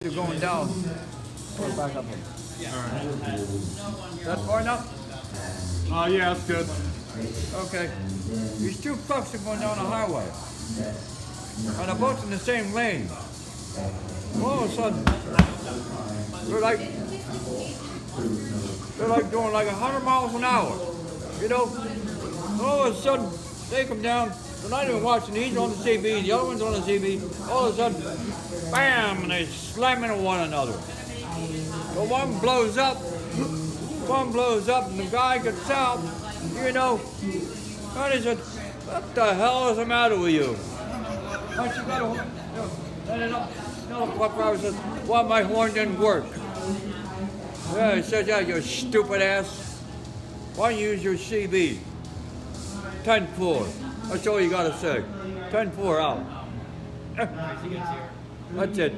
You're going down. Pull it back up. Alright. That far enough? Yeah, that's good. Okay. These two trucks are going down the highway. And they're both in the same lane. All of a sudden, they're like doing like 100 miles an hour. You know? All of a sudden, they come down. They're not even watching. He's on the CB, the other one's on the CB. All of a sudden, bam, and they slam into one another. So one blows up, and the guy gets out, you know, and he said, what the hell is the matter with you? And she got a horn, and another truck driver says, well, my horn didn't work. Yeah, he said, yeah, you stupid ass. Why don't you use your CB? 10-4. That's all you gotta say. 10-4 out. That's it.